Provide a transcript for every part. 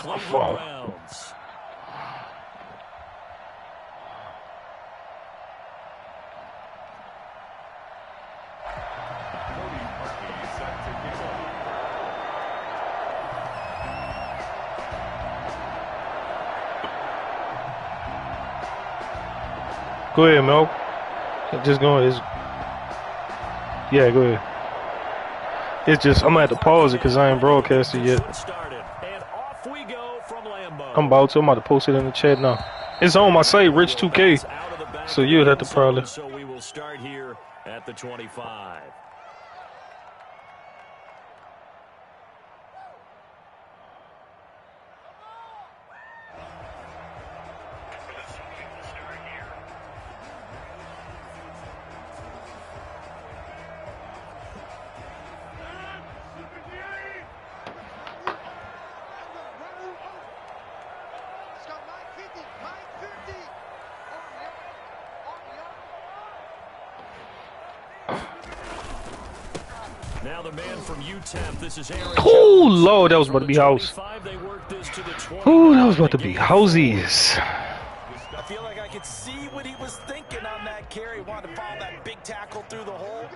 Cleveland Browns. Go ahead, Mel. Just going. Yeah, go ahead. It's just I'm gonna have to pause it because I ain't broadcasted yet. I'm about to post it in the chat now. It's on my site, Rich2k. So you'd have to probably. So we will start here at the 25. Now the man from UTEP, this is Aaron. Oh, Lord, that was about to be house. Oh, that was about to be housies. I feel like I could see what he was thinking on that carry. Wanted to follow that big tackle through the hole.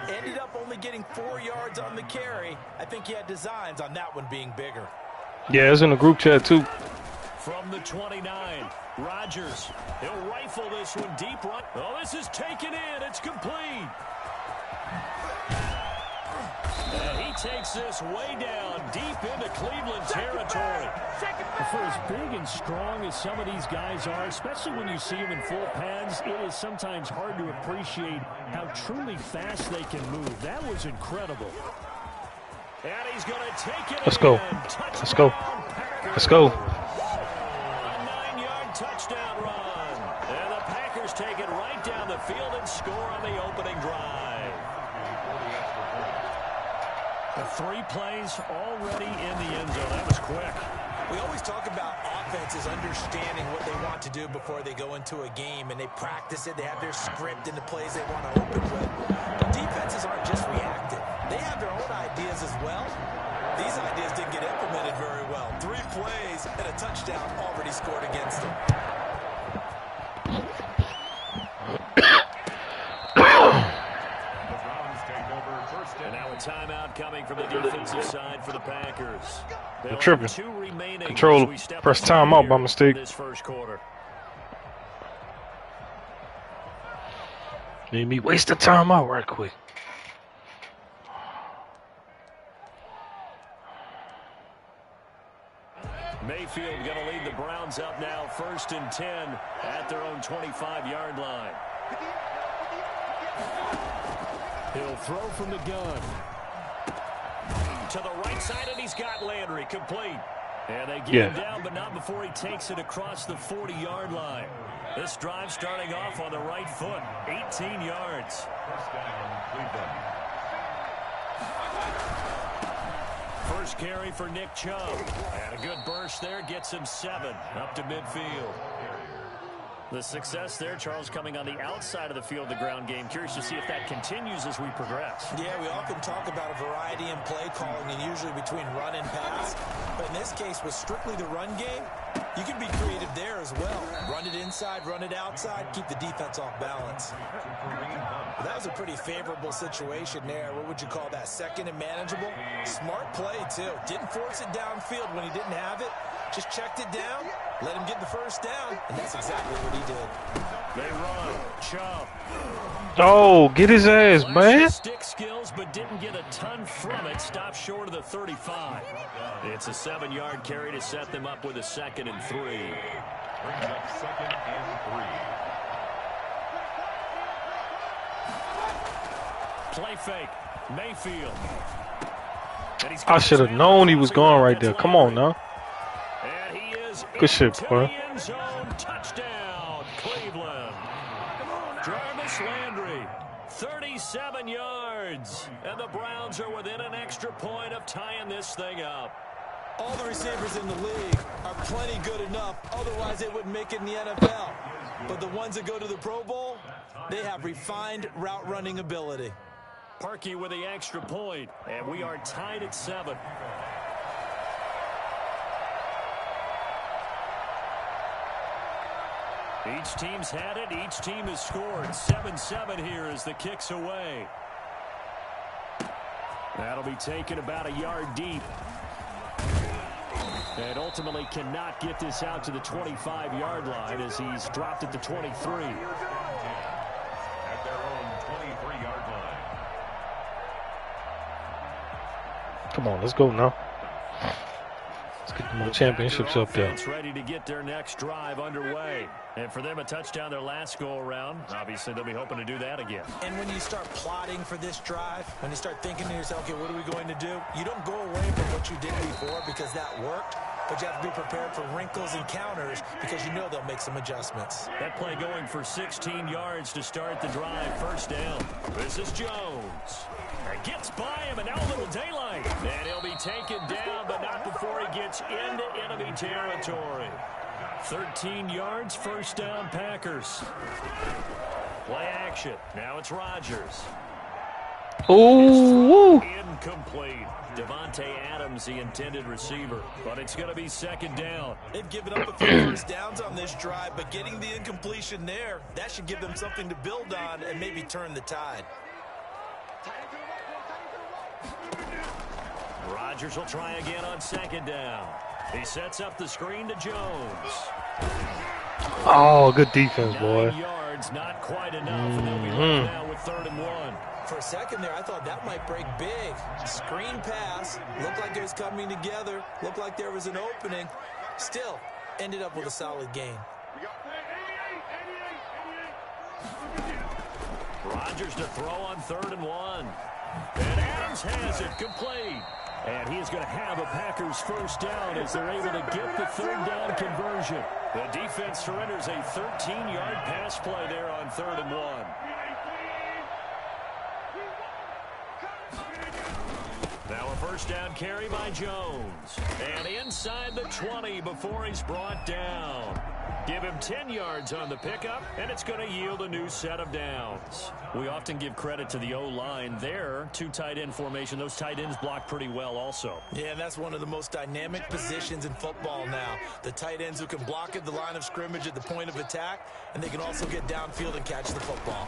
Ended up only getting 4 yards on the carry. I think he had designs on that one being bigger. Yeah, it's in the group chat, too. From the 29, Rodgers. He'll rifle this one deep right. Oh, this is taken in. It's complete. And he takes this way down, deep into Cleveland territory. For as big and strong as some of these guys are, especially when you see them in full pads, it is sometimes hard to appreciate how truly fast they can move. That was incredible. And he's going to take it. Let's go. Let's go. Let's go. A 9-yard touchdown run. And the Packers take it right down the field and score on the opening drive. 3 plays already in the end zone. That was quick. We always talk about offenses understanding what they want to do before they go into a game, and they practice it. They have their script and the plays they want to open with. But defenses aren't just reactive. They have their own ideas as well. These ideas didn't get implemented very well. 3 plays and a touchdown already scored against them. And now a timeout coming from the defensive side for the Packers. I'm tripping. Control. Press timeout by mistake. This first quarter. Made me waste the timeout right quick. Mayfield going to lead the Browns up now, 1st and 10 at their own 25-yard line. He'll throw from the gun. To the right side, and he's got Landry complete. And they get him down, but not before he takes it across the 40-yard line. This drive starting off on the right foot, 18 yards. First carry for Nick Chubb. And a good burst there, gets him 7 up to midfield. The success there, Charles, coming on the outside of the field, the ground game. Curious to see if that continues as we progress. Yeah, we often talk about a variety in play calling, and usually between run and pass. But in this case, with strictly the run game, you can be creative there as well. Run it inside, run it outside, keep the defense off balance. That was a pretty favorable situation there. What would you call that? Second and manageable? Smart play, too. Didn't force it downfield when he didn't have it. Just checked it down, let him get the first down, and that's exactly what he did. They run. Chubb. Oh, get his ass, man. Stick skills, but didn't get a ton from it. Stopped short of the 35. It's a 7-yard carry to set them up with a 2nd and 3. Brings up 2nd and 3. Play fake. Mayfield. I should have known he was going right there. Come on now. Good shit, boy. Touchdown, Cleveland. Jarvis Landry, 37 yards. And the Browns are within an extra point of tying this thing up. All the receivers in the league are plenty good enough. Otherwise, they wouldn't make it in the NFL. But the ones that go to the Pro Bowl, they have refined route running ability. Parkey with the extra point, and we are tied at 7. Each team's had it. Each team has scored. 7-7 here as the kick's away. That'll be taken about a yard deep. And ultimately cannot get this out to the 25-yard line as he's dropped at the 23. At their own 23-yard line. Come on, let's go now. Let's get more championships up there. Ready to get their next drive underway. And for them, a touchdown their last go-around. Obviously, they'll be hoping to do that again. And when you start plotting for this drive, when you start thinking to yourself, okay, what are we going to do? You don't go away from what you did before because that worked. But you have to be prepared for wrinkles and counters because you know they'll make some adjustments. That play going for 16 yards to start the drive. First down. This is Jones. And gets by him, and now a little daylight. And he'll be taken down, but not before he gets into enemy territory. 13 yards, first down, Packers. Play action. Now it's Rodgers. Oh, incomplete. Devontae Adams, the intended receiver. But it's going to be second down. They've given up a few first downs on this drive, but getting the incompletion there, that should give them something to build on and maybe turn the tide. Rodgers will try again on second down. He sets up the screen to Jones. oh, good defense, boy. 9 yards, not quite enough, and they'll be left now with 3rd and 1. For a second there, I thought that might break big. Screen pass, looked like it was coming together, looked like there was an opening. Still, ended up with a solid gain. Rodgers to throw on 3rd and 1. And Adams has it complete. And he is going to have a Packers first down as they're able to get the 3rd down conversion. The defense surrenders a 13-yard pass play there on 3rd and 1. Now a first down carry by Jones. And inside the 20 before he's brought down. Give him 10 yards on the pickup, and it's going to yield a new set of downs. We often give credit to the O-line there. 2 tight end formation. Those tight ends block pretty well also. Yeah, and that's one of the most dynamic positions in football now. The tight ends who can block at the line of scrimmage at the point of attack, and they can also get downfield and catch the football.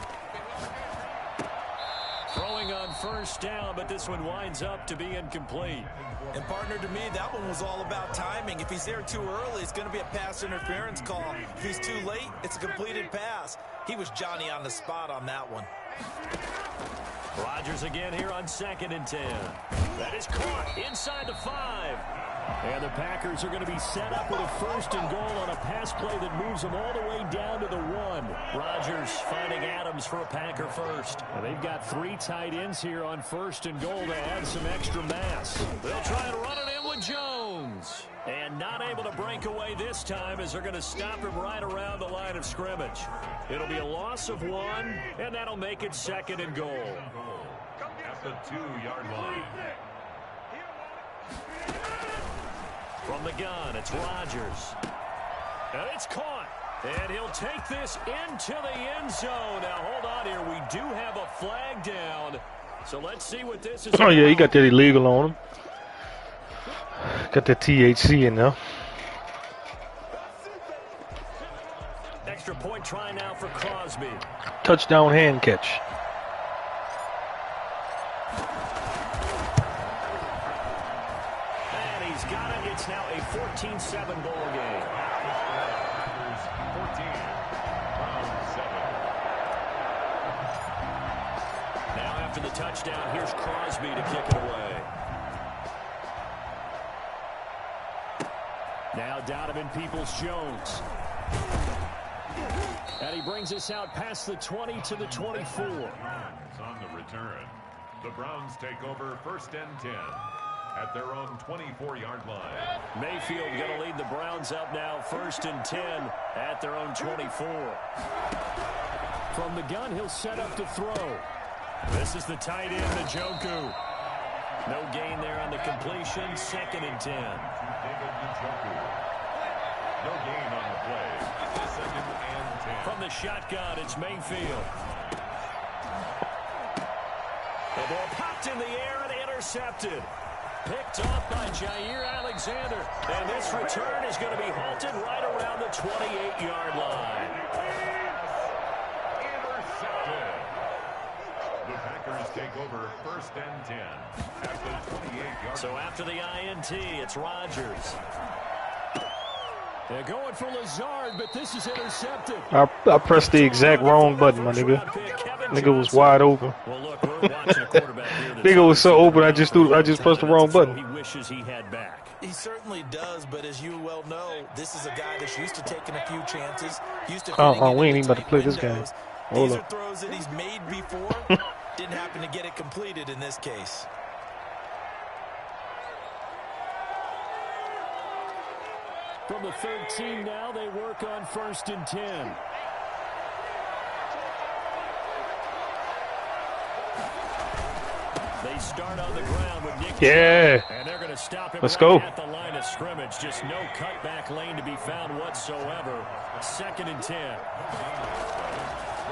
Throwing on first down, but this one winds up to be incomplete. And partner, to me, that one was all about timing. If he's there too early, it's going to be a pass interference call. If he's too late, it's a completed pass. He was Johnny on the spot on that one. Rodgers again here on 2nd and 10. That is caught inside the 5. And the Packers are going to be set up with a 1st and goal on a pass play that moves them all the way down to the 1. Rodgers finding Adams for a Packer first. And they've got 3 tight ends here on 1st and goal to add some extra mass. They'll try and run it in with Jones. And not able to break away this time as they're going to stop him right around the line of scrimmage. It'll be a loss of 1, and that'll make it 2nd and goal. At the 2-yard line. From the gun, it's Rodgers. And it's caught. And he'll take this into the end zone. Now, hold on here. We do have a flag down. So let's see what this is. Oh, yeah, he got that illegal on him. Got that THC in there. Extra point try now for Crosby. Touchdown hand catch. And he's got it. It's now a 14-7 ball game. 14, round 7. Now after the touchdown, here's Crosby to kick it away. Now Donovan Peoples-Jones. And he brings us out past the 20 to the 24. On the return, the Browns take over 1st and 10 at their own 24-yard line. Mayfield going to lead the Browns up now 1st and 10 at their own 24. From the gun, he'll set up to throw. This is the tight end, Njoku. No gain there on the completion. 2nd and 10. No gain on the play. 2nd and 10. From the shotgun, it's Mayfield. The ball popped in the air and intercepted. Picked off by Jair Alexander. And this return is going to be halted right around the 28-yard line. Intercepted. The Packers take over 1st and 10 at the 28-yard. So after the INT, it's Rodgers. They're going for Lazard, but this is intercepted. I pressed the exact wrong button, my nigga. Nigga was wide open. Well, look, we're watching a quarterback here. Nigga was so open, I just pressed the wrong button. He wishes he had back. He certainly does, but as you well know, this is a guy that's used to taking a few chances. Used to we ain't even about to play this game. Hold These up. are throws that he's made before. Didn't happen to get it completed in this case. From the 13 now, they work on 1st and 10. They start on the ground with Nick. Yeah. And they're going to stop him Let's right go. at the line of scrimmage. Just no cutback lane to be found whatsoever. 2nd and 10.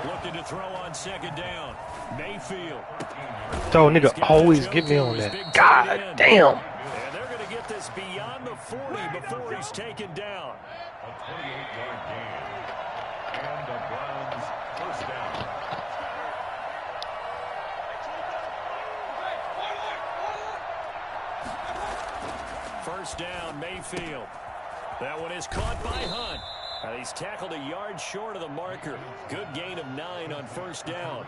Looking to throw on 2nd down. Mayfield. So nigga always get me on that. God damn. And they're going to get this beyond the 40 before he's taken down. A 28-yard gain. And the Browns 1st down. First down, Mayfield. That one is caught by Hunt. He's tackled a yard short of the marker. Good gain of 9 on 1st down.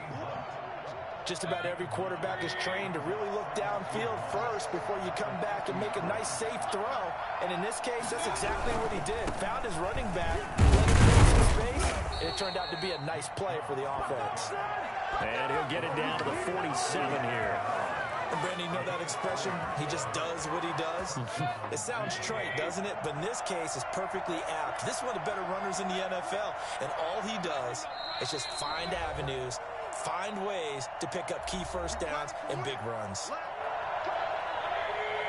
Just about every quarterback is trained to really look downfield first before you come back and make a nice, safe throw. And in this case, that's exactly what he did. Found his running back, let him face his space, and it turned out to be a nice play for the offense. And he'll get it down to the 47 here. And Brandon, you know that expression? He just does what he does. It sounds trite, doesn't it? But in this case, it's perfectly apt. This is one of the better runners in the NFL. And all he does is just find avenues, find ways to pick up key 1st downs and big runs.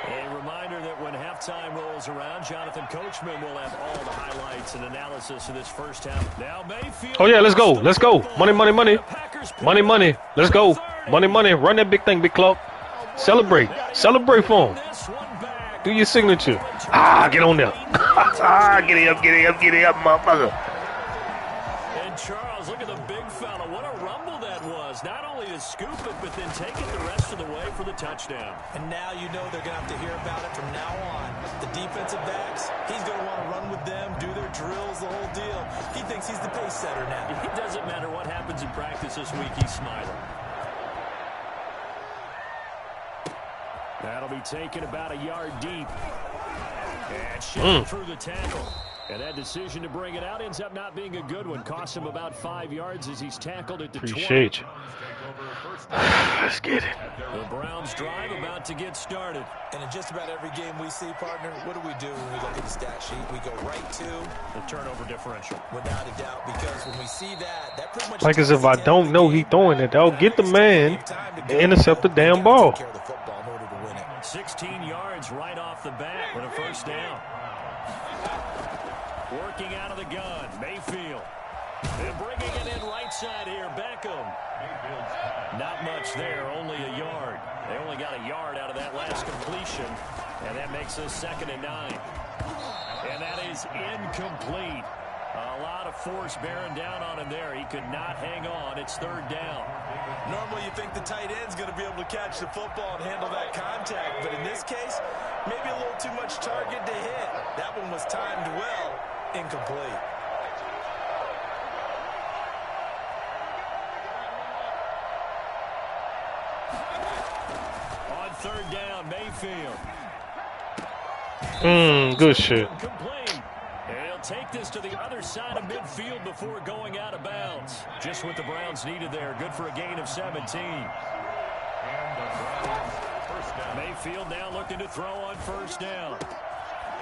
A reminder that when halftime rolls around, Jonathan Coachman will have all the highlights and analysis of this 1st half. Now Mayfield. Oh yeah, let's go. Let's go. Money, money, money. Money, money. Let's go. Money, money. Run that big thing, big clock. Celebrate. Celebrate for him. Do your signature. Get on there. Get it up, motherfucker. And Charles, look at the big fella. What a rumble that was. Not only to scoop it, but then take it the rest of the way for the touchdown. And now you know they're going to have to hear about it from now on. The defensive backs, he's going to want to run with them, do their drills, the whole deal. He thinks he's the pace setter now. It doesn't matter what happens in practice this week, he's smiling. That'll be taken about a yard deep. And shot through the tackle. And that decision to bring it out ends up not being a good one. Costs him about 5 yards as he's tackled at the 20. Appreciate you. Let's get it. The Browns drive about to get started. And in just about every game we see, partner, what do we do when we look at the stat sheet? We go right to the turnover differential. Without a doubt, because when we see that pretty much like as if I don't know he throwing it. I'll get the man and intercept the damn ball. 16 yards right off the bat with a 1st down. Working out of the gun, Mayfield. And bringing it in right side here, Beckham. Not much there, only a yard. They only got a yard out of that last completion, and that makes us 2nd and 9. And that is incomplete. A lot of force bearing down on him there. He could not hang on. It's 3rd down. Normally you think the tight end's going to be able to catch the football and handle that contact, but in this case, maybe a little too much target to hit. That one was timed well. Incomplete. On 3rd down, Mayfield. Good shit. Complete. And he'll take this to the other side of midfield before going out of bounds. Just what the Browns needed there. Good for a gain of 17. Mayfield now looking to throw on 1st down.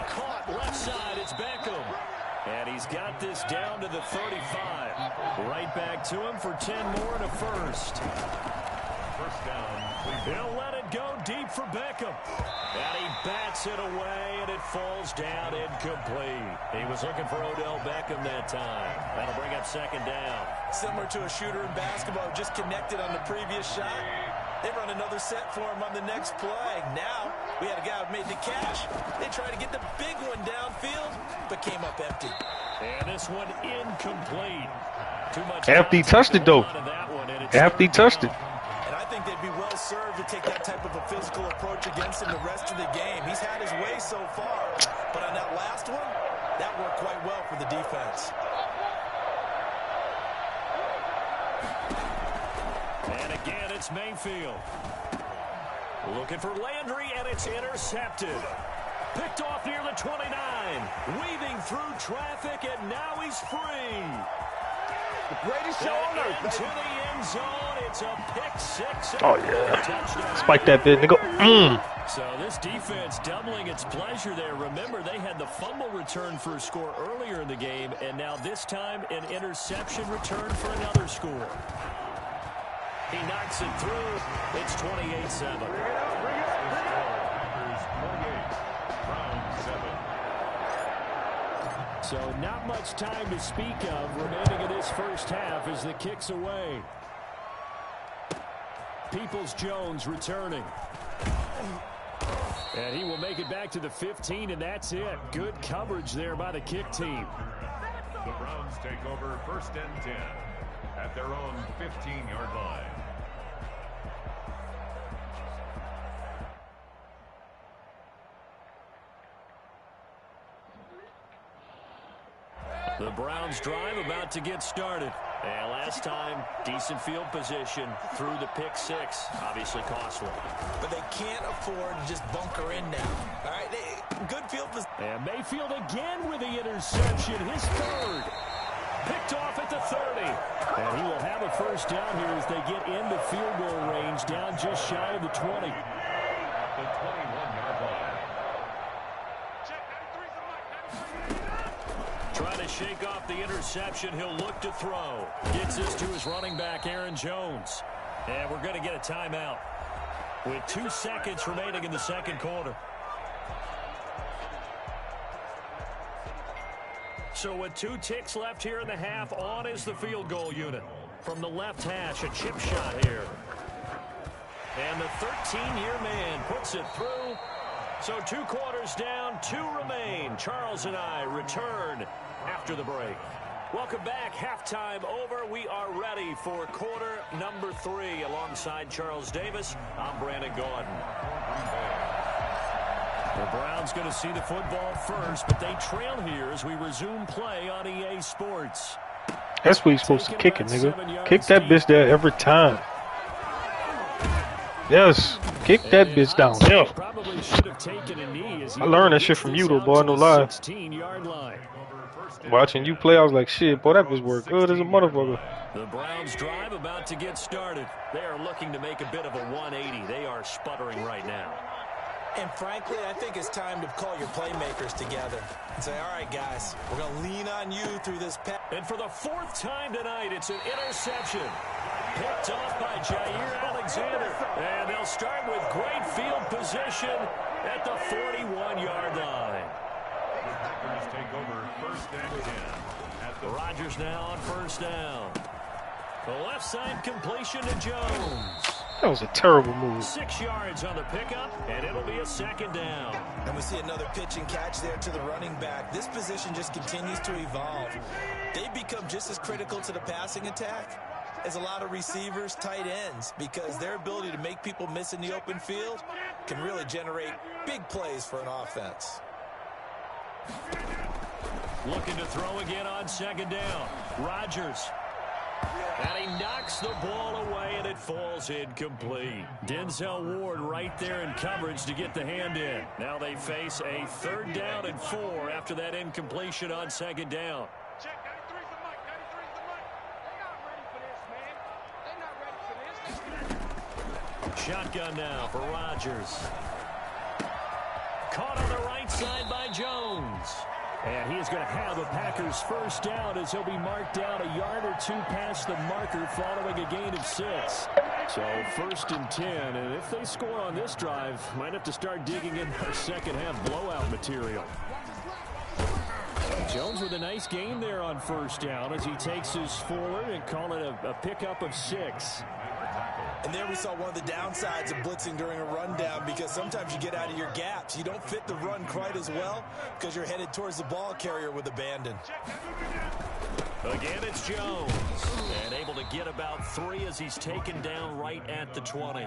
Caught left side, it's Beckham. And he's got this down to the 35. Right back to him for 10 more and a 1st. 1st down. He'll let it go deep for Beckham. And he bats it away, and it falls down incomplete. He was looking for Odell Beckham that time. That'll bring up 2nd down. Similar to a shooter in basketball, just connected on the previous shot. They run another set for him on the next play. Now, we had a guy who made the catch. They tried to get the big one downfield, but came up empty. And this one incomplete. Too much After he touched it, though. After he touched it. And I think they'd be well served to take that type of a physical approach against him the rest of the game. He's had his way so far, but on that last one, that worked quite well for the defense. And again, it's Mayfield. Looking for Landry, and it's intercepted. Picked off near the 29. Weaving through traffic, and now he's free. The greatest show on earth. Into the end zone. It's a pick six. Oh, yeah. Spike that bit, nigga. So this defense doubling its pleasure there. Remember, they had the fumble return for a score earlier in the game, and now this time an interception return for another score. He knocks it through. It's 28-7. So not much time to speak of remaining in this first half as the kick's away. Peoples-Jones returning. And he will make it back to the 15, and that's it. Good coverage there by the kick team. The Browns take over 1st and 10 at their own 15-yard line. The Browns drive about to get started. And last time, decent field position through the pick six. Obviously costly. But they can't afford to just bunker in now. All right, good field position. And Mayfield again with the interception. His third. Picked off at the 30. And he will have a first down here as they get into field goal range, down just shy of the 20. The 21-yard line. Trying to shake off the interception. He'll look to throw. Gets this to his running back, Aaron Jones. And we're going to get a timeout with 2 seconds remaining in the second quarter. So with 2 ticks left here in the half, on is the field goal unit. From the left hash, a chip shot here. And the 13-year man puts it through. So 2 quarters down, 2 remain. Charles and I return after the break. Welcome back. Halftime over. We are ready for quarter number 3. Alongside Charles Davis, I'm Brandon Gordon. The Browns going to see the football first, but they trail here as we resume play on EA Sports. That's where you're supposed to kick it, nigga. Kick that bitch there every time. Yes, kick that bitch down. Yeah. I learned that shit from you, though, boy. No lie. Watching you play, I was like, shit, boy, that bitch work good as a motherfucker. The Browns drive about to get started. They are looking to make a bit of a 180. They are sputtering right now. And frankly, I think it's time to call your playmakers together and say, all right, guys, we're going to lean on you through this pass. And for the 4th time tonight, it's an interception. Picked off by Jair Alexander. And they'll start with great field position at the 41-yard line. The Packers take over 1st and 10 at the Rodgers now on 1st down. The left side completion to Jones. That was a terrible move. 6 yards on the pickup, and it'll be a 2nd down. And we see another pitch and catch there to the running back. This position just continues to evolve. They become just as critical to the passing attack as a lot of receivers, tight ends, because their ability to make people miss in the open field can really generate big plays for an offense. Looking to throw again on 2nd down. Rodgers. And he knocks the ball away, and it falls incomplete. Denzel Ward right there in coverage to get the hand in. Now they face a 3rd down and 4 after that incompletion on 2nd down. Shotgun now for Rodgers. Caught on the right side by Jones. And he is going to have the Packers' 1st down as he'll be marked down a yard or 2 past the marker following a gain of 6. So 1st and 10, and if they score on this drive, might have to start digging in our second half blowout material. Jones with a nice gain there on 1st down as he takes his forward and call it a pickup of 6. And there we saw one of the downsides of blitzing during a rundown, because sometimes you get out of your gaps. You don't fit the run quite as well because you're headed towards the ball carrier with abandon. Again, it's Jones. And able to get about 3 as he's taken down right at the 20.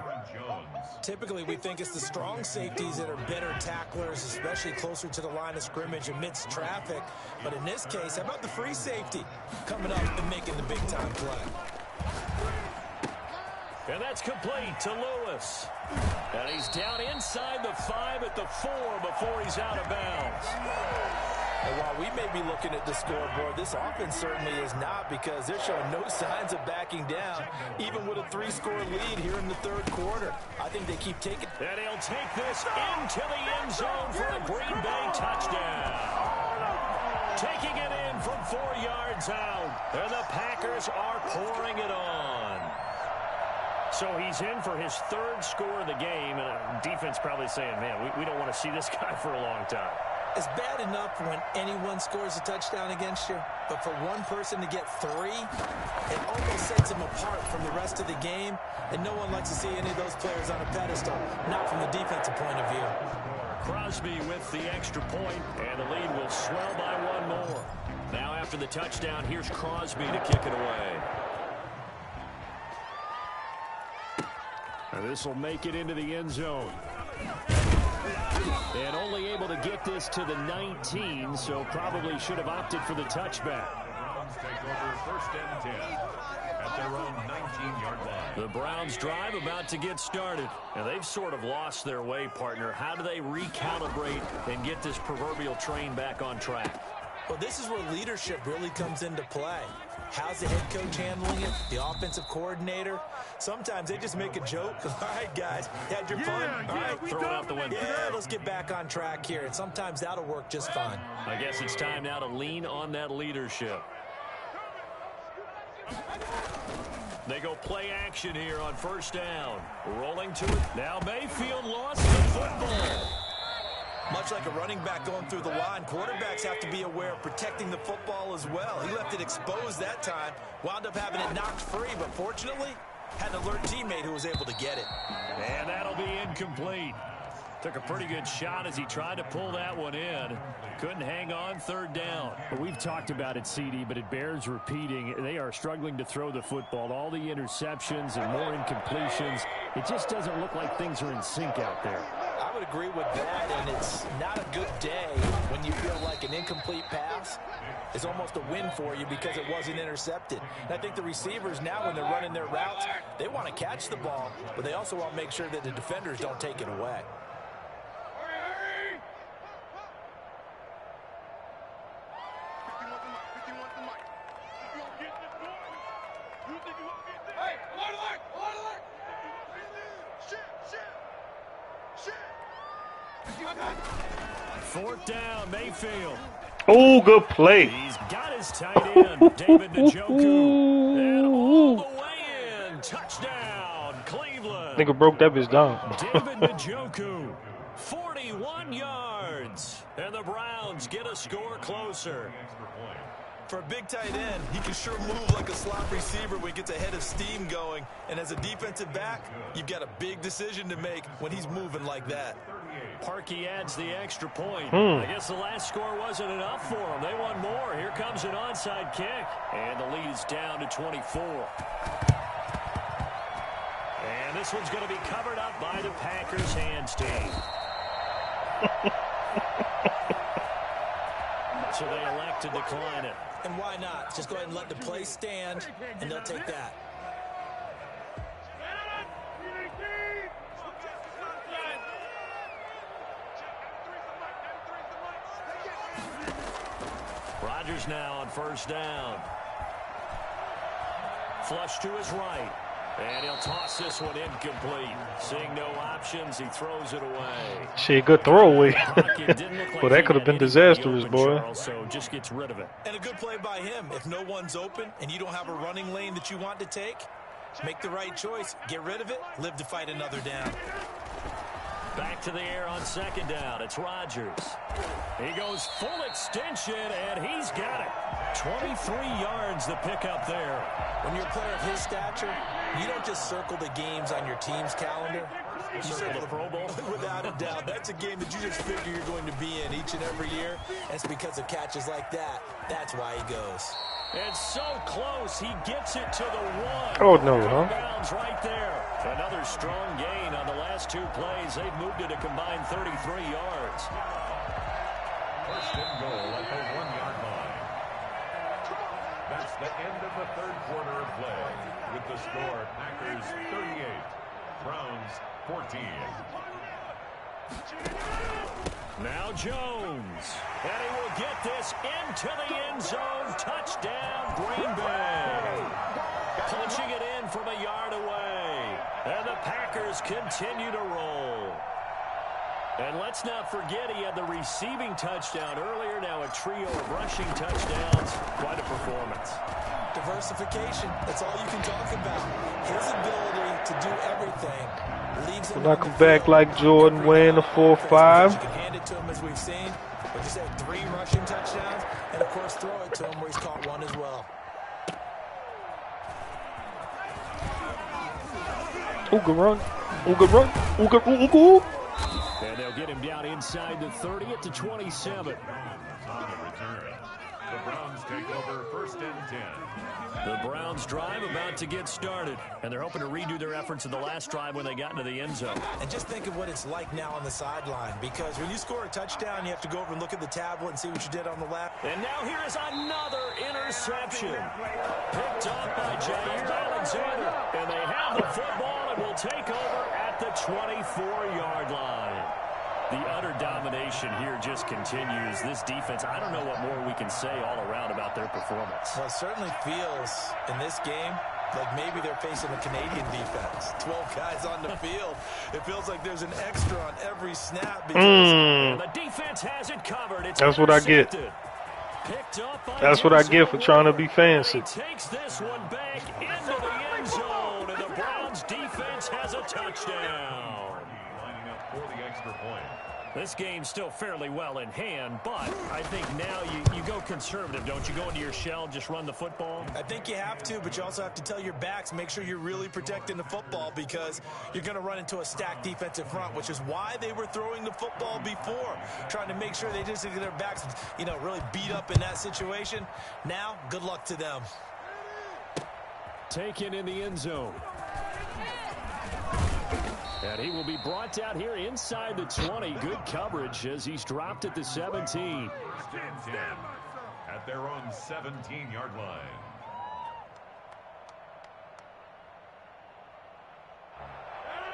Typically, we think it's the strong safeties that are better tacklers, especially closer to the line of scrimmage amidst traffic. But in this case, how about the free safety coming up and making the big-time play? And that's complete to Lewis. And he's down inside the 5 at the 4 before he's out of bounds. And while we may be looking at the scoreboard, this offense certainly is not, because they're showing no signs of backing down, even with a 3-score lead here in the third quarter. I think they keep taking. And he'll take this into the end zone for a Green Bay touchdown. Taking it in from 4 yards out. And the Packers are pouring it on. So he's in for his 3rd score of the game, and defense probably saying, man, we don't want to see this guy for a long time. It's bad enough when anyone scores a touchdown against you, but for one person to get 3, it almost sets him apart from the rest of the game, and no one likes to see any of those players on a pedestal, not from the defensive point of view. Crosby with the extra point, and the lead will swell by 1 more. Now after the touchdown, here's Crosby to kick it away. And this will make it into the end zone. And only able to get this to the 19, so probably should have opted for the touchback. Browns take over 1st and 10 at their own 19-yard line. The Browns drive about to get started. And they've sort of lost their way, partner. How do they recalibrate and get this proverbial train back on track? Well, this is where leadership really comes into play. How's the head coach handling it? The offensive coordinator? Sometimes they just make a joke. All right, guys, had your fun? All right, throw it out the window. Yeah, let's get back on track here. And sometimes that'll work just fine. I guess it's time now to lean on that leadership. They go play action here on 1st down. Rolling to it. Now Mayfield lost the football. Much like a running back going through the line, quarterbacks have to be aware of protecting the football as well. He left it exposed that time, wound up having it knocked free, but fortunately, had an alert teammate who was able to get it. And that'll be incomplete. Took a pretty good shot as he tried to pull that one in. Couldn't hang on 3rd down. We've talked about it, CD, but it bears repeating. They are struggling to throw the football. All the interceptions and more incompletions. It just doesn't look like things are in sync out there. I would agree with that, and it's not a good day when you feel like an incomplete pass is almost a win for you because it wasn't intercepted. And I think the receivers now, when they're running their routes, they want to catch the ball, but they also want to make sure that the defenders don't take it away. Fourth down, Mayfield. Oh, good play. He's got his tight end, David Njoku. And all the way in. Touchdown, Cleveland. Nigga broke that bitch down. David Njoku, 41 yards. And the Browns get a score closer. For a big tight end, he can sure move like a slot receiver when he gets a head of steam going. And as a defensive back, you've got a big decision to make when he's moving like that. Parkey adds the extra point. I guess the last score wasn't enough for them. They want more. Here comes an onside kick. And the lead is down to 24. And this one's going to be covered up by the Packers hands team. So they elect to decline it. And why not? Just go ahead and let the play stand, and they'll take that. Rodgers now on 1st down. Flush to his right. And he'll toss this one incomplete. Seeing no options, he throws it away. Shit, good throwaway. Well, that could have been disastrous, boy. Charles, so just gets rid of it. And a good play by him. If no one's open and you don't have a running lane that you want to take, make the right choice. Get rid of it. Live to fight another down. Back to the air on second down. It's Rodgers. He goes full extension, and he's got it. 23 yards the pickup there. When you're a player of his stature, you don't just circle the games on your team's calendar. You circle the Pro Bowl. Without a doubt. That's a game that you just figure you're going to be in each and every year. And it's because of catches like that. That's why he goes. And so close, he gets it to the one. Oh, no, huh? Bounds right there. Another strong gain on the last two plays. They've moved it a combined 33 yards. First and goal at the 1-yard line. That's the end of the third quarter of play. With the score, Packers 38, Browns 14. Now Jones. And he will get this into the end zone. Touchdown, Green Bay. Punching it in from a yard away. And the Packers continue to roll. And let's not forget he had the receiving touchdown earlier. Now a trio of rushing touchdowns. Quite a performance. Diversification. That's all you can talk about. His ability to do everything leaves him. When I come back like Jordan wearing the 4-5. You can hand it to him as we've seen. But just had 3 rushing touchdowns. And, of course, throw it to him where he's caught one as well. Ooh, good run. Ooh, good run. Ooh, good. Ooh, ooh, ooh. And they'll get him down inside the 30 at the 27. On the return, the Browns take over first and 10. The Browns drive about to get started. And they're hoping to redo their efforts in the last drive when they got into the end zone. And just think of what it's like now on the sideline. Because when you score a touchdown, you have to go over and look at the tablet and see what you did on the left. And now here is another interception. Picked up by Jair Alexander. And they have the football and will take over at the 24-yard line. The utter domination here just continues. This defense, I don't know what more we can say all around about their performance. Well, it certainly feels in this game like maybe they're facing a Canadian defense. 12 guys on the field. It feels like there's an extra on every snap. Because the defense has it covered. It's That's what I get. That's what I get for trying to be fancy. He takes this one back into the end zone, and the Browns defense has a touchdown. Lining up for the extra point. This game's still fairly well in hand, but I think now you go conservative, don't you? Go into your shell, just run the football? I think you have to, but you also have to tell your backs, make sure you're really protecting the football because you're going to run into a stacked defensive front, which is why they were throwing the football before, trying to make sure they just get their backs, really beat up in that situation. Now, good luck to them. Taken in the end zone. And he will be brought down here inside the 20. Good coverage as he's dropped at the 17. First and 10 at their own 17-yard line.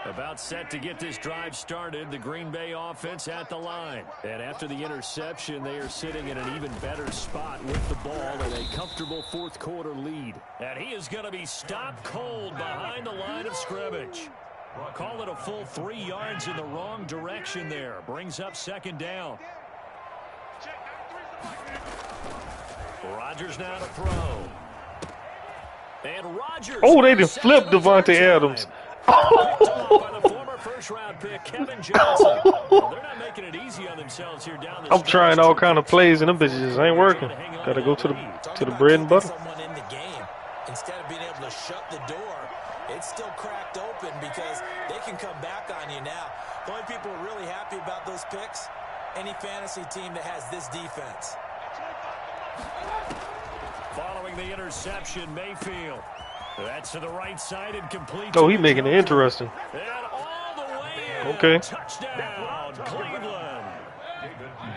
About set to get this drive started, the Green Bay offense at the line. And after the interception, they are sitting in an even better spot with the ball and a comfortable fourth quarter lead. And he is going to be stopped cold behind the line of scrimmage. Call it a full 3 yards in the wrong direction there. Brings up second down. Rodgers now to throw. And Rodgers. Oh, they just flipped Devontae Adams. By the former first-round pick, Kevin Johnson. Well, they're not making it easy on themselves here down the I'm trying all kind of plays and them bitches ain't working. Gotta go to the bread and butter. Someone in the game instead of being able to shut the door. It's still cracked open because they can come back on you now. The only people who are really happy about those picks, any fantasy team that has this defense. Following the interception, Mayfield. That's to the right side and complete. Oh, he's making it interesting. And all the way in. Okay. Touchdown, Cleveland.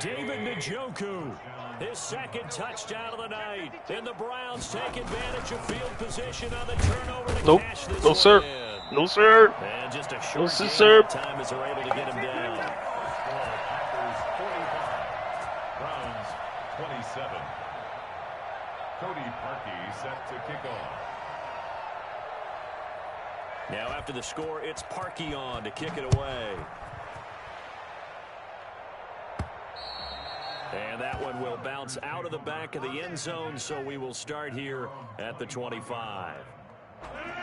David Njoku. His second touchdown of the night. And the Browns take advantage of field position on the turnover to Nope. cash this No, sir. in. No, sir. And just a No, short sir. time as they're able to get him down. Packers 45, Browns 27. Cody Parkey set to kick off. Now after the score, it's Parkey on to kick it away. And that one will bounce out of the back of the end zone, so we will start here at the 25.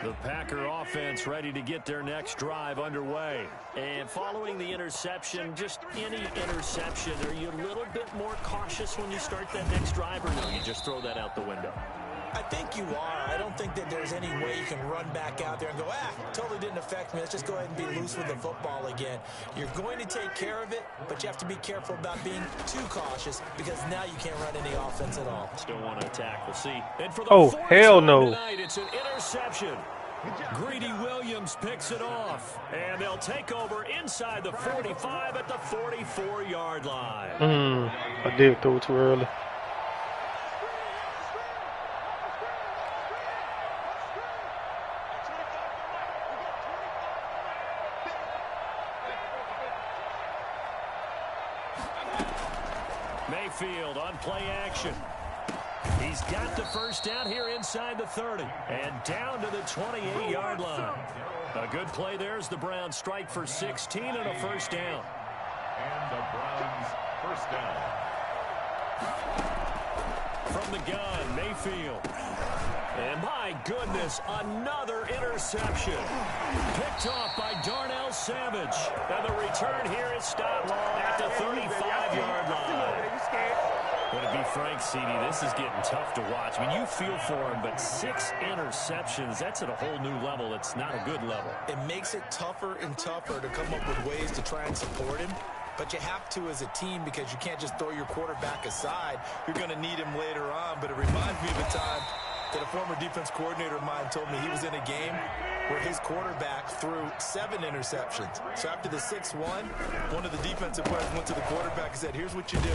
The Packer offense ready to get their next drive underway. And following the interception, just any interception, are you a little bit more cautious when you start that next drive, or no, you just throw that out the window? I think you are. I don't think that there's any way you can run back out there and go, totally didn't affect me. Let's just go ahead and be loose with the football again. You're going to take care of it, but you have to be careful about being too cautious because now you can't run any offense at all. Still want to attack. We'll see. And for the Oh, hell no. Tonight, it's an interception. Greedy Williams picks it off, and they'll take over inside the 45 at the 44-yard line. I did throw it too early. Mayfield on play action. He's got the first down here inside the 30 and down to the 28-yard line. A good play there as the Browns strike for 16 and a first down. And the Browns first down. From the gun, Mayfield. And my goodness, another interception. Picked off by Darnell Savage. And the return here is stopped at the 35-yard line. But to be frank, CD, this is getting tough to watch. I mean, you feel for him, but 6 interceptions, that's at a whole new level. It's not a good level. It makes it tougher and tougher to come up with ways to try and support him. But you have to as a team because you can't just throw your quarterback aside. You're going to need him later on. But it reminds me of a time that a former defense coordinator of mine told me he was in a game where his quarterback threw 7 interceptions. So after the 6-1, one of the defensive players went to the quarterback and said, here's what you do.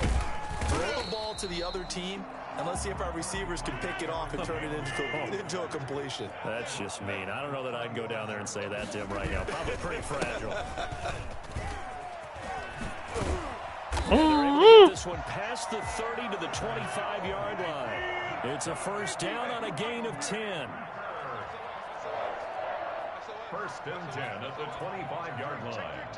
Throw the ball to the other team, and let's see if our receivers can pick it off and turn it into a completion. That's just mean. I don't know that I'd go down there and say that to him right now. Probably pretty fragile. And they're able to get this one past the 30 to the 25-yard line. It's a first down on a gain of 10. First and 10 at the 25-yard line.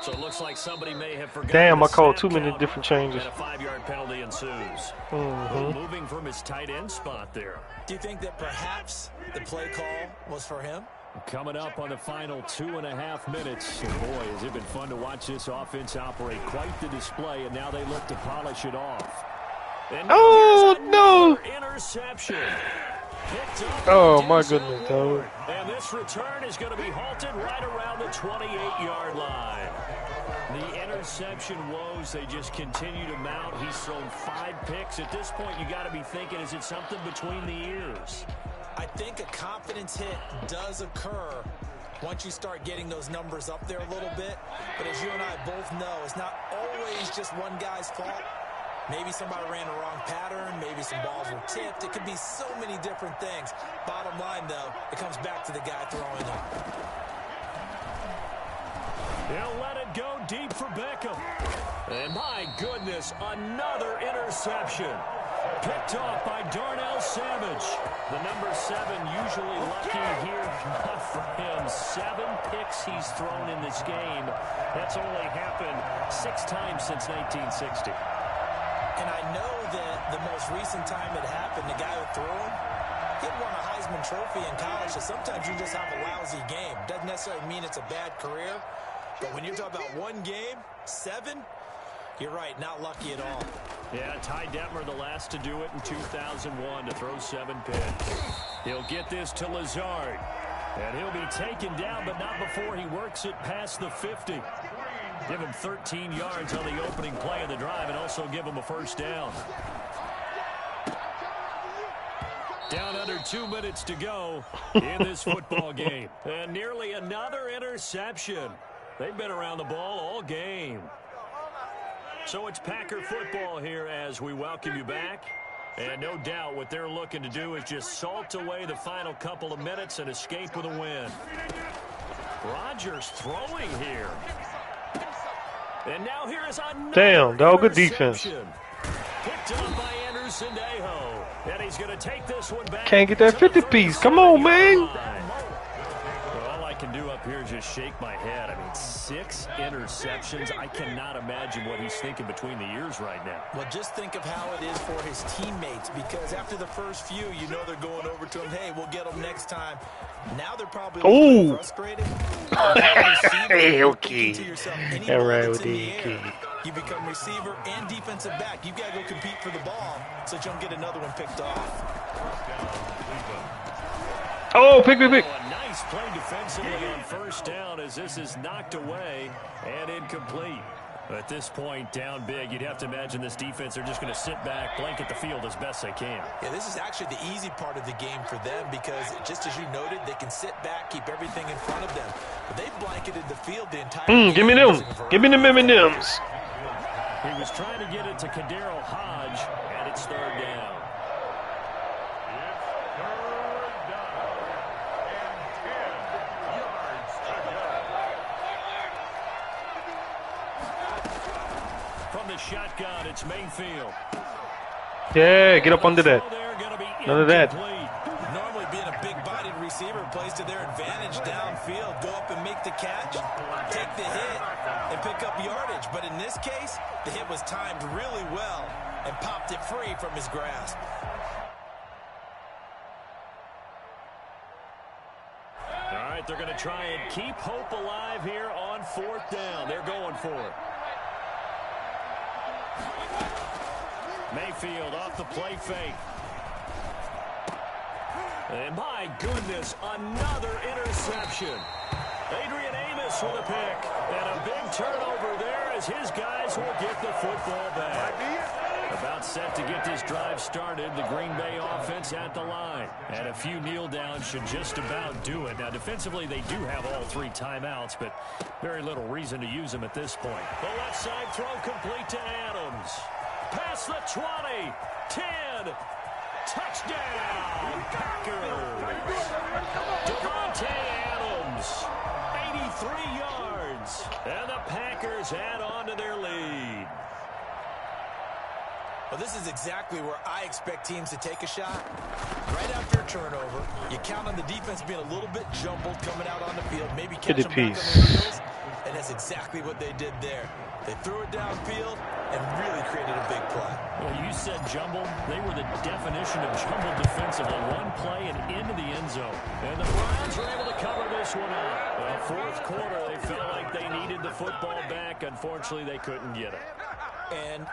So it looks like somebody may have forgotten. Damn, I called too many different changes. And a 5-yard penalty ensues. Moving from his tight end spot there. Do you think that perhaps the play call was for him? Coming up on the final 2.5 minutes. And boy, has it been fun to watch this offense operate. Quite the display, and now they look to polish it off. And oh, no. Interception. Oh, my goodness, dog. And this return is going to be halted right around the 28-yard line. The interception woes, they just continue to mount. He's thrown 5 picks. At this point, you got to be thinking, is it something between the ears? I think a confidence hit does occur once you start getting those numbers up there a little bit. But as you and I both know, it's not always just one guy's fault. Maybe somebody ran the wrong pattern. Maybe some balls were tipped. It could be so many different things. Bottom line, though, it comes back to the guy throwing them. He'll let it go deep for Beckham. And my goodness, another interception. Picked off by Darnell Savage. The number 7 usually lucky here. Not for him. 7 picks he's thrown in this game. That's only happened 6 times since 1960. And I know that the most recent time it happened, the guy who threw him, he had won a Heisman Trophy in college, so sometimes you just have a lousy game. Doesn't necessarily mean it's a bad career, but when you're talking about one game, 7, you're right, not lucky at all. Yeah, Ty Detmer, the last to do it in 2001, to throw 7 picks. He'll get this to Lazard, and he'll be taken down, but not before he works it past the 50. Give him 13 yards on the opening play of the drive and also give him a first down. Down under 2 minutes to go in this football game. And nearly another interception. They've been around the ball all game. So it's Packer football here as we welcome you back. And no doubt what they're looking to do is just salt away the final couple of minutes and escape with a win. Rodgers throwing here. And now here is another damn, dog, good defense. Picked up by Anderson Dejo. And he's going to take this one back. Can't get that 50 piece. Come on, man. Well, all I can do up here is just shake my head. I mean, 6 interceptions. I cannot imagine what he's thinking between the ears right now. Well, just think of how it is for his teammates, because after the first few, you know they're going over to him, hey, we'll get them next time. Now they're probably a little frustrated. Hey, okay. All right, okay. You become receiver and defensive back. You've got to go compete for the ball so that you don't get another one picked off. Oh, pick. A nice play defensively on first down as this is knocked away and incomplete. At this point, down big, you'd have to imagine this defense are just going to sit back, blanket the field as best they can. Yeah, this is actually the easy part of the game for them because, just as you noted, they can sit back, keep everything in front of them. But they've blanketed the field the entire game. Give me them. Give me them M&Ms. He was trying to get it to Kadero Hodge, and it's third down. From the shotgun, it's Mayfield. Yeah, get up under that. None of that. Normally being a big-bodied receiver plays to their advantage downfield. Go up and make the catch, take the hit, and pick up yardage. But in this case, the hit was timed really well and popped it free from his grasp. All right, they're going to try and keep hope alive here on 4th down. They're going for it. Mayfield off the play fake. And my goodness, another interception. Adrian Amos with a pick. And a big turnover there as his guys will get the football back. About set to get this drive started, the Green Bay offense at the line. And a few kneel downs should just about do it. Now, defensively, they do have all 3 timeouts, but very little reason to use them at this point. The left side throw complete to Adams. Past the 20, 10, touchdown, Packers. Devontae Adams, 83 yards, and the Packers add on to their lead. Well, this is exactly where I expect teams to take a shot. Right after a turnover, you count on the defense being a little bit jumbled coming out on the field, maybe catch them back on their heels, and that's exactly what they did there. They threw it downfield and really created a big play. Well, you said jumbled. They were the definition of jumbled defensively. One play and into the end zone. And the Browns were able to cover this one up. Well, 4th quarter, they felt like they needed the football back. Unfortunately, they couldn't get it. And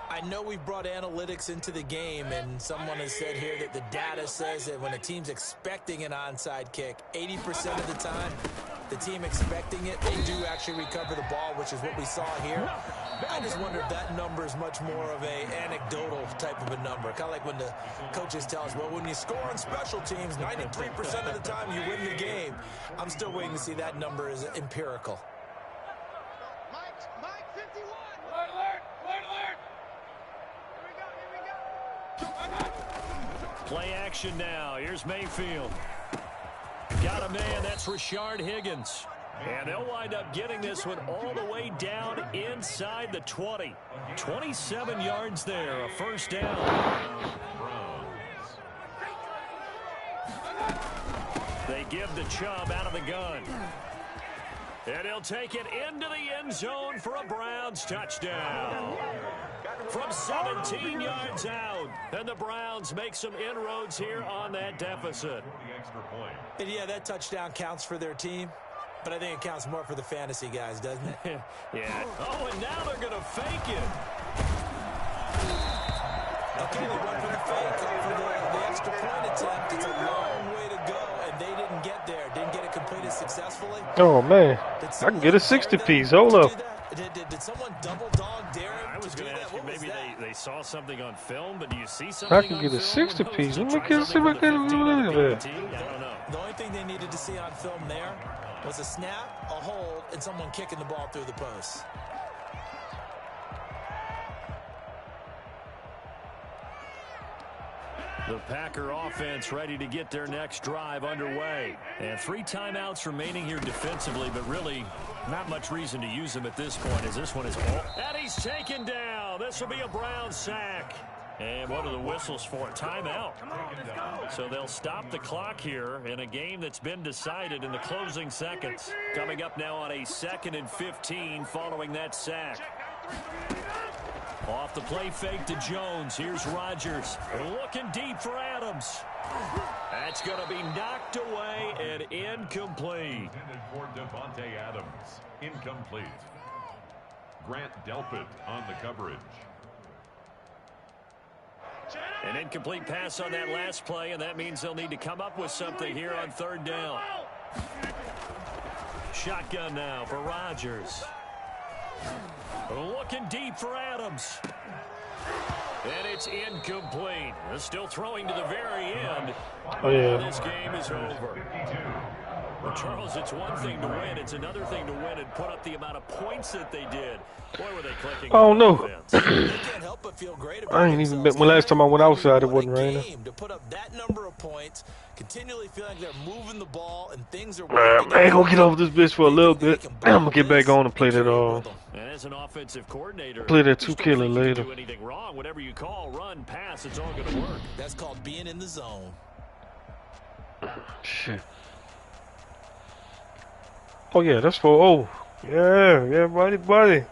I know we've brought analytics into the game, and someone has said here that the data says that when a team's expecting an onside kick, 80% of the time, the team expecting it, they do actually recover the ball, which is what we saw here. I just wonder if that number is much more of a anecdotal type of a number. Kind of like when the coaches tell us, well, when you score on special teams, 93% of the time you win the game. I'm still waiting to see that number is empirical. Mike 51. Alert. Here we go. Play action now. Here's Mayfield. Got a man. That's Rashard Higgins. And they'll wind up getting this one all the way down inside the 20. 27 yards there. A first down. They give the Chubb out of the gun. And he'll take it into the end zone for a Browns touchdown. From 17 yards out. And the Browns make some inroads here on that deficit. And yeah, that touchdown counts for their team. But I think it counts more for the fantasy guys, doesn't it? Yeah. Oh, and now they're going to fake it. Okay, they went for the fake for the extra point attempt. It's a long way to go, and they didn't get there. Didn't get it completed successfully. Oh, man. I can get a 60-piece. Hold up. Did someone double dog Darren? I was going to ask you, maybe they saw something on film, but do you see something I can get a 60-piece. Let me see if I can look at that. I don't know. The only thing they needed to see on film there was a snap, a hold, and someone kicking the ball through the post. The Packer offense ready to get their next drive underway. And 3 timeouts remaining here defensively, but really not much reason to use them at this point as this one is all. And he's taken down. This will be a Brown sack. And what are the whistles for? Timeout. So they'll stop the clock here in a game that's been decided in the closing seconds. Coming up now on a 2nd and 15 following that sack. Off the play fake to Jones. Here's Rodgers. Looking deep for Adams. That's going to be knocked away and incomplete. Intended for Devontae Adams. Incomplete. Grant Delpit on the coverage. An incomplete pass on that last play, and that means they'll need to come up with something here on 3rd down. Shotgun now for Rodgers. Looking deep for Adams. And it's incomplete. They're still throwing to the very end. Oh, yeah. This game is over. Well, Charles, it's one thing to win. It's another thing to win and put up the amount of points that they did. Boy, were they clicking. Oh, no. They can't help but feel great about I ain't even themselves. been. When last time I went outside, it wasn't raining. To put up that number of points, continually feel like they're moving the ball and things are Man, I ain't gonna get off this bitch for a little bit. I'm gonna get back on and play that And as an offensive coordinator, play that you 2K don't think you later. can do anything wrong. Whatever you call, run, pass, it's all going to work. That's called being in the zone. Shit. Oh yeah, that's for yeah, buddy.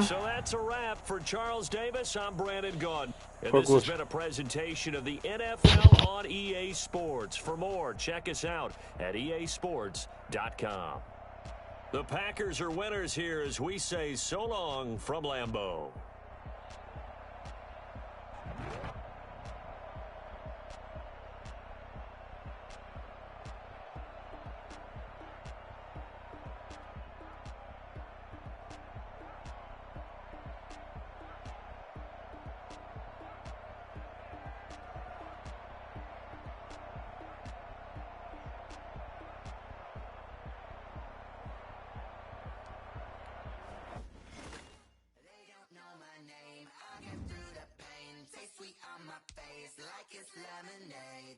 So that's a wrap for Charles Davis. I'm Brandon Gaudin. And Fuck this has with been a presentation of the NFL on EA Sports. For more, check us out at easports.com. The Packers are winners here as we say so long from Lambeau. Like it's lemonade.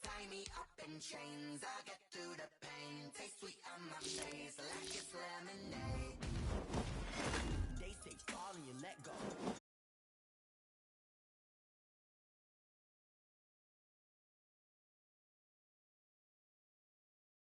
Tie me up in chains, I get